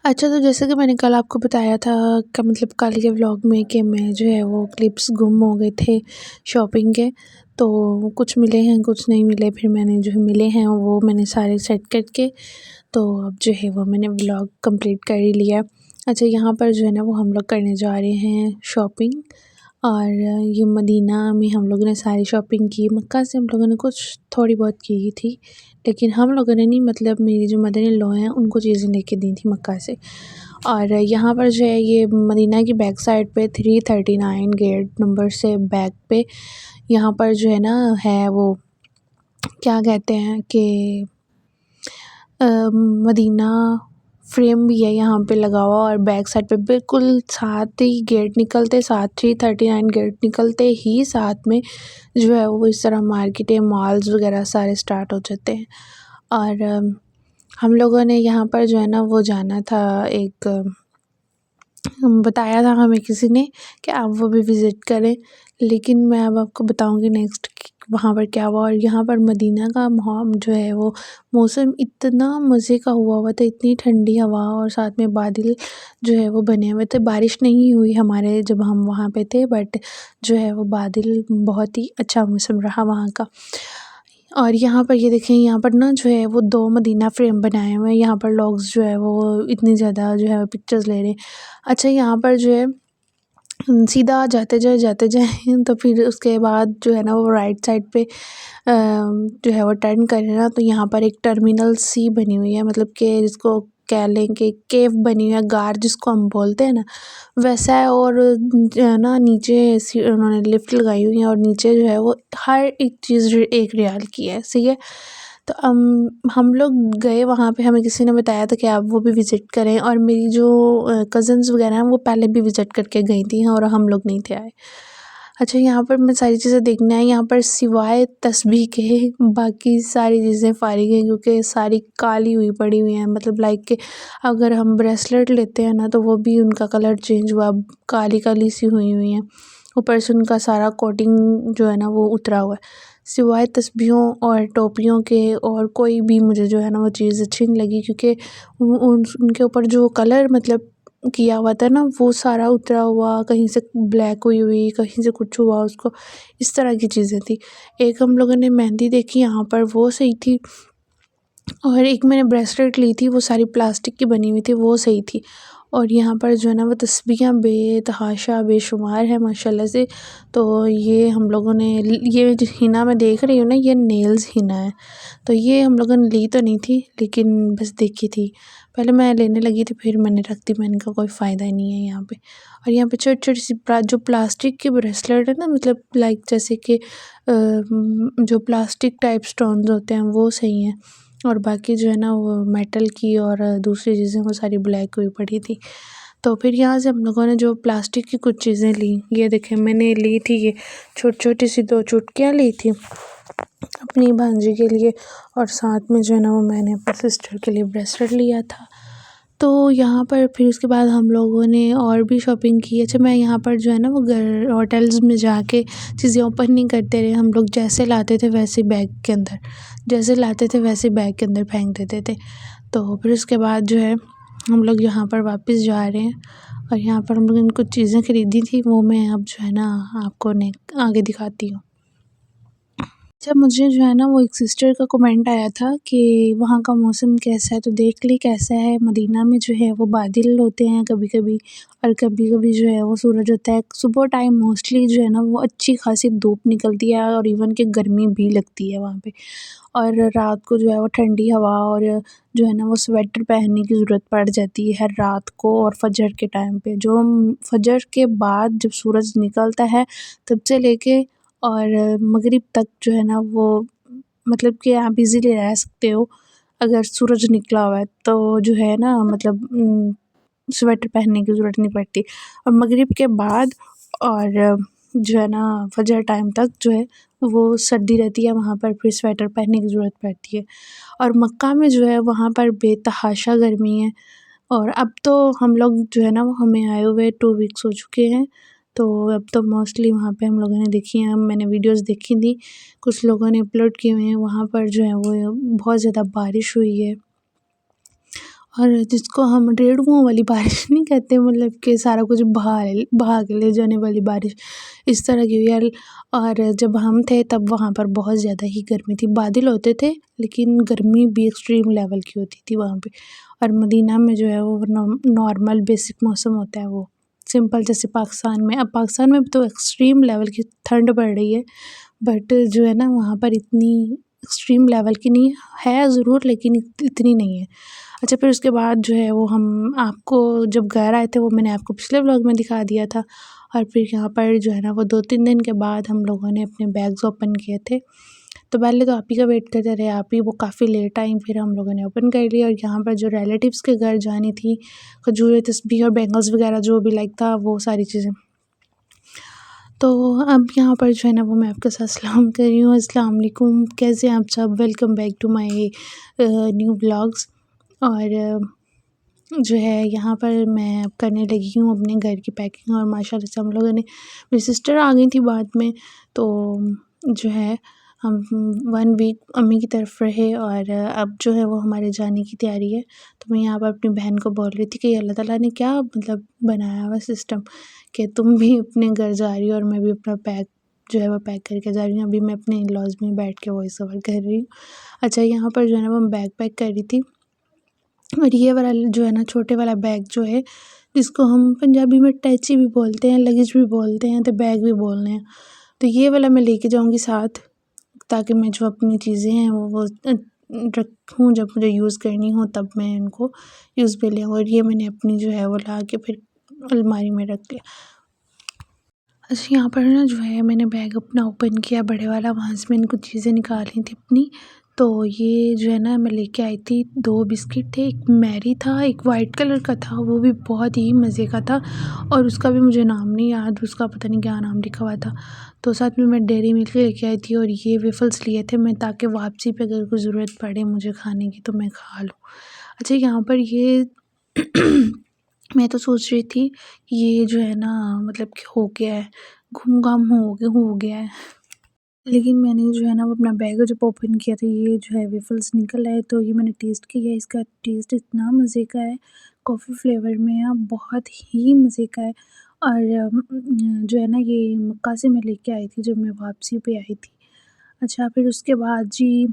अच्छा, तो जैसे कि मैंने कल आपको बताया था कि मतलब कल के व्लॉग में कि मैं जो है वो क्लिप्स गुम हो गए थे शॉपिंग के, तो कुछ मिले हैं कुछ नहीं मिले। फिर मैंने जो मिले हैं वो मैंने सारे सेट करके तो अब जो है वो मैंने व्लॉग कंप्लीट कर ही लिया। अच्छा, यहाँ पर जो है ना वो हम लोग करने जा रहे हैं शॉपिंग, और ये मदीना में हम लोगों ने सारी शॉपिंग की। मक्का से हम लोगों ने कुछ थोड़ी बहुत की थी, लेकिन हम लोगों ने नहीं, मतलब मेरी जो मदर इन लॉ हैं उनको चीज़ें लेके दी थी मक्का से। और यहाँ पर जो है ये मदीना की बैक साइड पे 339 गेट नंबर से बैक पे यहाँ पर जो है ना है वो क्या कहते हैं कि मदीना फ्रेम भी है यहाँ पे लगा हुआ, और बैक साइड पे बिल्कुल साथ ही गेट निकलते साथ 339 गेट निकलते ही साथ में जो है वो इस तरह मार्केटें मॉल्स वगैरह सारे स्टार्ट हो जाते हैं। और हम लोगों ने यहाँ पर जो है ना वो जाना था, एक बताया था हमें किसी ने कि आप वो भी विज़िट करें, लेकिन मैं अब आपको बताऊँगी नेक्स्ट कि वहाँ पर क्या हुआ। और यहाँ पर मदीना का माहौल जो है वो मौसम इतना मज़े का हुआ हुआ था, इतनी ठंडी हवा और साथ में बादल जो है वो बने हुए थे। बारिश नहीं हुई हमारे जब हम वहाँ पे थे, बट जो है वो बादल बहुत ही अच्छा मौसम रहा वहाँ का। और यहाँ पर ये देखें, यहाँ पर ना जो है वो 2 मदीना फ्रेम बनाए हुए हैं। यहाँ पर लोग्स जो है वो इतनी ज़्यादा जो है पिक्चर्स ले रहे हैं। अच्छा, यहाँ पर जो है सीधा जाते जाएँ तो फिर उसके बाद जो है ना वो राइट साइड पे जो है वो टर्न करें ना, तो यहाँ पर एक टर्मिनल सी बनी हुई है, मतलब कि जिसको कह लें कि केव बनी हुई है, गार जिसको हम बोलते हैं ना, वैसा है। और जो है ना नीचे उन्होंने लिफ्ट लगाई हुई है, और नीचे जो है वो हर एक चीज़ 1 रियाल की है, सही है। तो हम लोग गए वहाँ पे, हमें किसी ने बताया था कि आप वो भी विज़िट करें, और मेरी जो कज़िन्स वगैरह हैं वो पहले भी विज़िट करके गई थी और हम लोग नहीं थे आए। अच्छा, यहाँ पर मैं सारी चीज़ें देखने आई, यहाँ पर सिवाय तस्बीह के बाकी सारी चीज़ें फ़ारिग हैं, क्योंकि सारी काली हुई पड़ी हुई हैं। मतलब लाइक कि अगर हम ब्रेसलेट लेते हैं ना तो वो भी उनका कलर चेंज हुआ, काली-काली सी हुई हैं। ऊपर से उनका सारा कोटिंग जो है ना वो उतरा हुआ है। सिवाय तस्बीहों और टोपियों के और कोई भी मुझे जो है ना वो चीज़ अच्छी नहीं लगी, क्योंकि उनके ऊपर जो कलर मतलब किया हुआ था ना वो सारा उतरा हुआ, कहीं से ब्लैक हुई हुई, कहीं से कुछ हुआ उसको, इस तरह की चीज़ें थी। एक हम लोगों ने मेहंदी देखी यहाँ पर, वो सही थी, और एक मैंने ब्रेसलेट ली थी वो सारी प्लास्टिक की बनी हुई थी, वो सही थी। और यहाँ पर जो है ना वो तस्बीहां बेतहाशा बेशुमार है माशाल्लाह से। तो ये हम लोगों ने ये जो हिना मैं देख रही हूँ ना, ये नेल्स हिना है। तो ये हम लोगों ने ली तो नहीं थी, लेकिन बस देखी थी। पहले मैं लेने लगी थी, फिर मैंने रख दी, मैंने कहा कोई फ़ायदा ही नहीं है यहाँ पे। और यहाँ पे छोटी-छोटी सी जो प्लास्टिक की ब्रेसलेट है ना, मतलब लाइक जैसे कि जो प्लास्टिक टाइप स्टोन्स होते हैं वो सही हैं, और बाकी जो है ना वो मेटल की और दूसरी चीज़ें वो सारी ब्लैक हुई पड़ी थी। तो फिर यहाँ से हम लोगों ने जो प्लास्टिक की कुछ चीज़ें ली, ये देखें मैंने ली थी ये छोटी-छोटी सी 2 चुटकियाँ ली थी अपनी भांजी के लिए, और साथ में जो है ना वो मैंने अपनी सिस्टर के लिए ब्रेसलेट लिया था। तो यहाँ पर फिर उसके बाद हम लोगों ने और भी शॉपिंग की। अच्छा, मैं यहाँ पर जो है ना वो घर होटल्स में जाके चीज़ें ओपन नहीं करते रहे, हम लोग जैसे लाते थे वैसे बैग के अंदर, जैसे लाते थे वैसे बैग के अंदर फेंक देते थे। तो फिर उसके बाद जो है हम लोग यहाँ पर वापस जा रहे हैं, और यहाँ पर हम लोगों ने कुछ चीज़ें ख़रीदी थी, वो मैं अब जो है ना आपको आगे दिखाती हूँ। अच्छा, मुझे जो है ना वो एक सिस्टर का कमेंट आया था कि वहाँ का मौसम कैसा है, तो देख ली कैसा है। मदीना में जो है वो बादल होते हैं कभी-कभी, और कभी-कभी जो है वो सूरज होता है। सुबह टाइम मोस्टली जो है ना वो अच्छी खासी धूप निकलती है, और इवन कि गर्मी भी लगती है वहाँ पे। और रात को जो है वो ठंडी हवा, और जो है ना वो स्वेटर पहनने की ज़रूरत पड़ जाती है रात को, और फजर के टाइम पे जो फजर के बाद जब सूरज निकलता है तब से लेके और मगरिब तक जो है ना वो मतलब कि आप इज़ीली रह सकते हो, अगर सूरज निकला हुआ है तो जो है ना मतलब स्वेटर पहनने की ज़रूरत नहीं पड़ती। और मगरिब के बाद और जो है ना फ़जर टाइम तक जो है वो सर्दी रहती है, वहाँ पर फिर स्वेटर पहनने की ज़रूरत पड़ती है। और मक्का में जो है वहाँ पर बेतहाशा गर्मी है, और अब तो हम लोग जो है ना वो हमें आए हुए 2 वीक्स हो चुके हैं। तो अब तो मोस्टली वहाँ पे हम लोगों ने देखी हैं, मैंने वीडियोज़ देखी थी, कुछ लोगों ने अपलोड किए हुए हैं, वहाँ पर जो है वो बहुत ज़्यादा बारिश हुई है। और जिसको हम रेड़ुओं वाली बारिश नहीं कहते, मतलब कि सारा कुछ बहा के ले जाने वाली बारिश, इस तरह की हुई। और जब हम थे तब वहाँ पर बहुत ज़्यादा ही गर्मी थी, बादल होते थे लेकिन गर्मी भी एक्सट्रीम लेवल की होती थी वहाँ पे। और मदीना में जो है वो नॉर्मल बेसिक मौसम होता है, वो सिंपल जैसे पाकिस्तान में। अब पाकिस्तान में तो एक्सट्रीम लेवल की ठंड पड़ रही है, बट जो है ना वहाँ पर इतनी एक्सट्रीम लेवल की नहीं है, ज़रूर, लेकिन इतनी नहीं है। अच्छा, फिर उसके बाद जो है वो हम आपको जब घर आए थे वो मैंने आपको पिछले व्लॉग में दिखा दिया था। और फिर यहाँ पर जो है ना वो 2-3 दिन के बाद हम लोगों ने अपने बैग्स ओपन किए थे। तो पहले तो आप ही का वेट करते रहे, आप ही वो काफ़ी लेट आई, फिर हम लोगों ने ओपन कर लिया। और यहाँ पर जो रिलेटिव्स के घर जानी थी, खजूरें, तस्बीह और बैंगल्स वगैरह जो भी लाइक था, वो सारी चीज़ें। तो अब यहाँ पर जो है ना वो मैं आपके साथ सलाम कर रही हूँ। अस्सलाम वालेकुम, कैसे हैं आप सब? Welcome back to my new vlogs. और जो है यहाँ पर मैं अब करने लगी हूँ अपने घर की पैकिंग। और माशाल्लाह से हम लोगों ने, मेरी सिस्टर आ गई थी बाद में, तो जो है हम 1 वीक अम्मी की तरफ रहे। और अब जो है वो हमारे जाने की तैयारी है। तो मैं यहाँ पर अपनी बहन को बोल रही थी कि अल्लाह ताला ने क्या मतलब बनाया हुआ सिस्टम कि तुम भी अपने घर जा रही हो और मैं भी अपना बैग जो है वो पैक करके जा रही हूँ। अभी मैं अपने इन-लॉज़ में बैठ के वॉइस ओवर कर रही हूँ। अच्छा, यहाँ पर जो है ना वो मैं बैग पैक कर रही थी। और ये वाला जो है ना छोटे वाला बैग जो है, जिसको हम पंजाबी में टैची भी बोलते हैं, लगेज भी बोलते हैं, तो बैग भी बोल रहे हैं। तो ये वाला मैं लेके जाऊँगी साथ, ताकि मैं जो अपनी चीज़ें हैं वो रखूँ, जब मुझे यूज़ करनी हो तब मैं इनको यूज़ पे ले आऊँ। और ये मैंने अपनी जो है वो ला के फिर अलमारी में रख दिया। अच्छा, यहाँ पर ना जो है मैंने बैग अपना ओपन किया बड़े वाला, वहाँ से मैंने कुछ चीज़ें निकाली थी अपनी। तो ये जो है ना मैं लेके आई थी, 2 बिस्किट थे, एक मैरी था, एक वाइट कलर का था, वो भी बहुत ही मज़े का था। और उसका भी मुझे नाम नहीं याद, उसका पता नहीं क्या नाम लिखा हुआ था। तो साथ में मैं डेयरी मिल्क लेके आई थी। और ये वेफ़ल्स लिए थे मैं, ताकि वापसी पे अगर कोई ज़रूरत पड़े मुझे खाने की तो मैं खा लूँ। अच्छा, यहाँ पर ये मैं तो सोच रही थी ये जो है ना मतलब कि हो गया है, गुम-गाम हो गया है। लेकिन मैंने जो है ना वो अपना बैग जब ओपन किया तो ये जो है वेफ़ल्स निकल आए। तो ये मैंने टेस्ट किया, इसका टेस्ट इतना मज़े का है, कॉफ़ी फ्लेवर में है, बहुत ही मज़े का है। और जो है ना ये मक्का से मैं लेके आई थी जब मैं वापसी पे आई थी। अच्छा, फिर उसके बाद जी,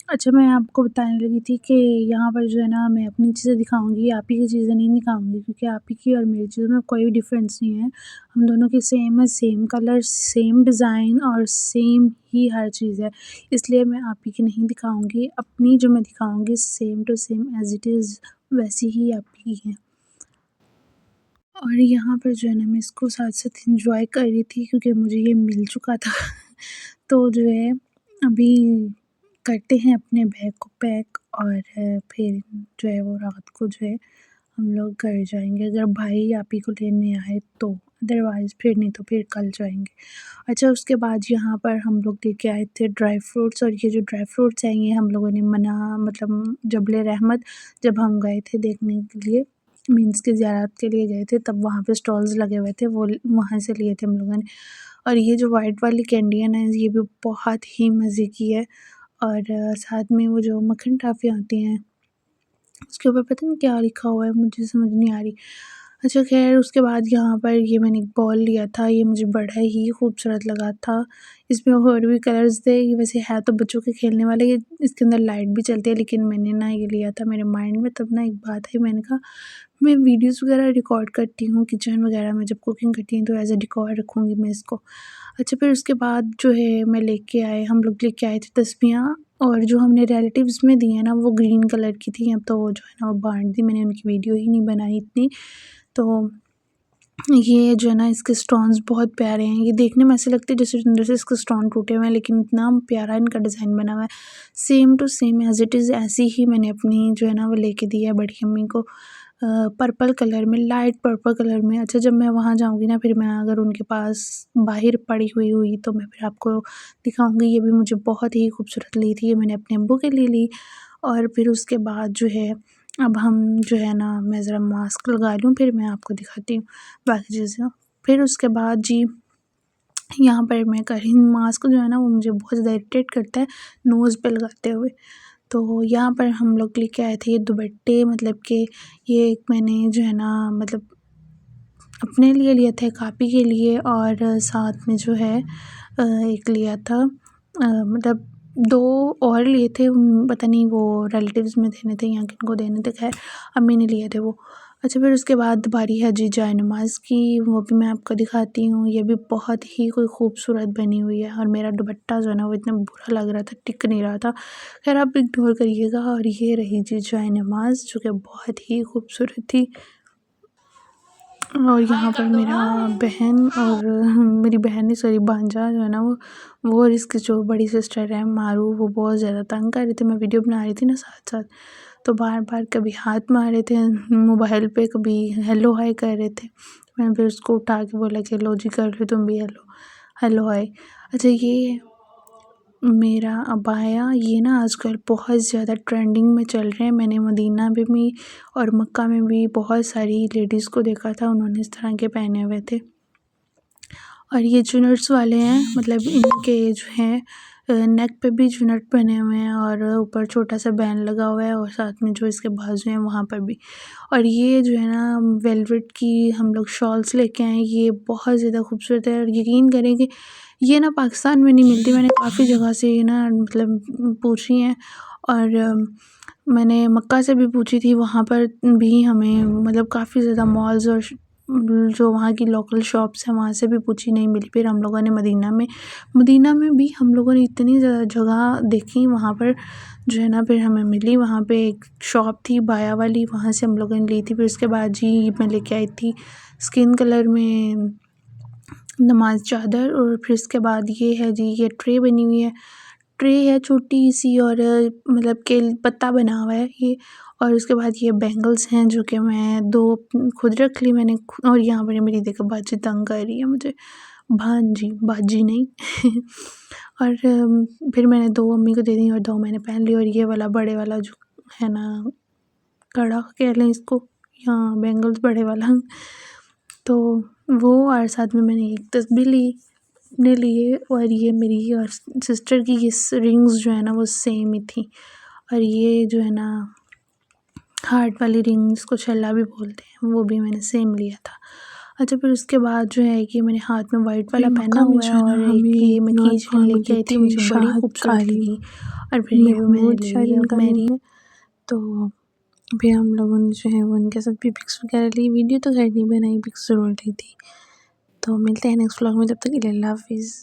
अच्छा मैं आपको बताने लगी थी कि यहाँ पर जो है ना मैं अपनी चीज़ें दिखाऊँगी, आप ही की चीज़ें नहीं दिखाऊँगी, क्योंकि आप ही की और मेरी चीज़ों में कोई भी डिफ़रेंस नहीं है। हम दोनों की सेम है, सेम कलर, सेम डिज़ाइन और सेम ही हर चीज़ है। इसलिए मैं आप ही की नहीं दिखाऊँगी, अपनी जो मैं दिखाऊँगी same to same as it is वैसी ही आप ही है। और यहाँ पर जो है ना मैं इसको साथ-साथ एन्जॉय कर रही थी, क्योंकि मुझे ये मिल चुका था। तो जो है अभी करते हैं अपने बैग को पैक। और फिर जो है वो रात को जो है हम लोग घर जाएँगे, अगर भाई आप ही को लेने आए तो, अदरवाइज़ फिर नहीं तो फिर कल जाएँगे। अच्छा, उसके बाद यहाँ पर हम लोग लेके आए थे ड्राई फ्रूट्स। और ये जो ड्राई फ्रूट्स हैं ये हम लोगों ने मतलब जबल रहमत जब हम गए थे देखने के लिए, मीन्स की ज़ियारत के लिए गए थे, तब वहाँ पे स्टॉल्स लगे हुए थे, वो वहाँ से लिए थे हम लोगों ने। और ये जो वाइट वाली कैंडी है ना, ये भी बहुत ही मज़े की है। और साथ में वो जो मक्खन टॉफ़ी आती हैं, उसके ऊपर पता नहीं क्या लिखा हुआ है, मुझे समझ नहीं आ रही। अच्छा, ख़ैर उसके बाद यहाँ पर ये मैंने एक बॉल लिया था, ये मुझे बड़ा ही खूबसूरत लगा था। इसमें और भी कलर्स थे, ये वैसे है तो बच्चों के खेलने वाला, ये इसके अंदर लाइट भी चलती है, लेकिन मैंने ना ये लिया था मेरे माइंड में, तब ना एक बात आई, मैंने कहा मैं वीडियोज़ वगैरह रिकॉर्ड करती हूँ किचन वगैरह में, जब कुकिंग करती हूँ तो एज़ अ डेकोर रखूँगी मैं इसको। अच्छा, फिर उसके बाद जो है हम लोग लेके आए थे तस्बीहाँ। और जो हमने रिलेटिव्स में दी हैं ना वो ग्रीन कलर की थी, अब तो वो जो है ना वो बाँट दी, मैंने उनकी वीडियो ही नहीं बनाई इतनी। तो ये जो है ना इसके स्टोन्स बहुत प्यारे हैं, ये देखने में ऐसे लगते हैं जैसे अंदर से इसके स्टोन टूटे हुए हैं, लेकिन इतना प्यारा इनका डिज़ाइन बना हुआ है। Same to same as it is ऐसी ही मैंने अपनी जो है ना वो लेके दी है बड़ी अम्मी को, पर्पल कलर में, लाइट पर्पल कलर में। अच्छा, जब मैं वहाँ जाऊँगी ना फिर मैं अगर उनके पास बाहर पड़ी हुई तो मैं फिर आपको दिखाऊँगी। ये भी मुझे बहुत ही खूबसूरत ली थी, ये मैंने अपने अब्बू के लिए ली। और फिर उसके बाद जो है अब हम जो है ना मैं ज़रा मास्क लगा लूँ, फिर मैं आपको दिखाती हूँ बाकी चीज़ें। फिर उसके बाद जी, यहाँ पर मैं कर रही हूँ मास्क जो है ना वो मुझे बहुत ज़्यादा इरिटेट करता है नोज़ पे लगाते हुए। तो यहाँ पर हम लोग लेके आए थे ये दुपट्टे, मतलब कि ये एक मैंने जो है ना मतलब अपने लिए लिए थे कापी के लिए, और साथ में जो है एक लिया था मतलब 2 और लिए थे, पता नहीं वो रिलेटिव्स में देने थे या किनको देने थे, खैर अम्मी ने लिए थे वो। अच्छा, फिर उसके बाद बारी है जी जाए नमाज़ की, वो भी मैं आपको दिखाती हूँ। ये भी बहुत ही कोई खूबसूरत बनी हुई है, और मेरा दुपट्टा जो है ना वो इतना बुरा लग रहा था, टिक नहीं रहा था। खैर आप इग्नोर करिएगा। और ये रही जी जाए नमाज़, जो कि बहुत ही खूबसूरत थी। और यहाँ पर मेरा बहन और मेरी बहन नहीं, सॉरी भांजा जो है ना वो और इसकी जो बड़ी सिस्टर है मारू, वो बहुत ज़्यादा तंग कर रहे थे। मैं वीडियो बना रही थी ना साथ साथ, तो बार बार कभी हाथ मार रहे थे मोबाइल पे, कभी हेलो हाय कर रहे थे। मैंने फिर उसको उठा के बोला कि लो जी कर लो तुम भी हेलो हेलो हाय। अच्छा, ये मेरा अबाया, ये ना आजकल बहुत ज़्यादा ट्रेंडिंग में चल रहे हैं। मैंने मदीना में भी और मक्का में भी बहुत सारी लेडीज़ को देखा था, उन्होंने इस तरह के पहने हुए थे। और ये चुनट्स वाले हैं, मतलब इनके जो हैं नेक पे भी चुनट बने हुए हैं, और ऊपर छोटा सा बैंड लगा हुआ है, और साथ में जो इसके बाजू हैं वहाँ पर भी। और ये जो है ना वेलवेट की हम लोग शॉल्स लेके आए हैं, ये बहुत ज़्यादा खूबसूरत है। और यकीन करें कि ये ना पाकिस्तान में नहीं मिलती, मैंने काफ़ी जगह से ये ना मतलब पूछी हैं, और मैंने मक्का से भी पूछी थी, वहाँ पर भी हमें मतलब काफ़ी ज़्यादा मॉल्स और जो वहाँ की लोकल शॉप्स हैं वहाँ से भी पूछी, नहीं मिली। फिर हम लोगों ने मदीना में भी हम लोगों ने इतनी ज़्यादा जगह देखी, वहाँ पर जो है ना फिर हमें मिली। वहाँ पे एक शॉप थी बाया वाली, वहाँ से हम लोगों ने ली थी। फिर उसके बाद जी मैं लेके आई थी स्किन कलर में नमाज चादर। और फिर इसके बाद ये है जी, ये ट्रे बनी हुई है, ट्रे है छोटी सी, और मतलब कि पत्ता बना हुआ है ये। और उसके बाद ये बैंगल्स हैं जो कि मैं 2 खुद रख ली मैंने। और यहाँ पर मेरी देखो बाजी तंग कर रही है मुझे, भांजी बाजी नहीं और फिर मैंने 2 अम्मी को दे दी और 2 मैंने पहन ली। और ये वाला बड़े वाला जो है ना कड़ा कह लें इसको, या बैंगल्स बड़े वाला, तो वो। और साथ में मैंने एक तस्बीह ली अपने लिए। और ये मेरी और सिस्टर की ये रिंग्स जो है ना वो सेम ही थी। और ये जो है ना हार्ट वाली रिंग्स को छल्ला भी बोलते हैं, वो भी मैंने सेम लिया था। अच्छा, फिर उसके बाद जो है कि मैंने हाथ में वाइट वाला पहना मक्का में हुआ जो है, है ना और एक हमें ये मैं की नॉट चेन लेके फॉर्मल आई थी, थे मुझे बड़ी शाहद खूबसूरत काली लगी। और फिर ये भी मैंने महमूद ले शायद ली अब इनका मेरी। नेम है। तो फिर हम लोगों ने जो है वो उनके साथ भी पिक्स वगैरह ली, वीडियो तो खैर नहीं बनाई, पिक्स ज़रूर ली थी। तो मिलते हैं नेक्स्ट व्लॉग में, तब तक के लिए अल्लाह हाफिज़।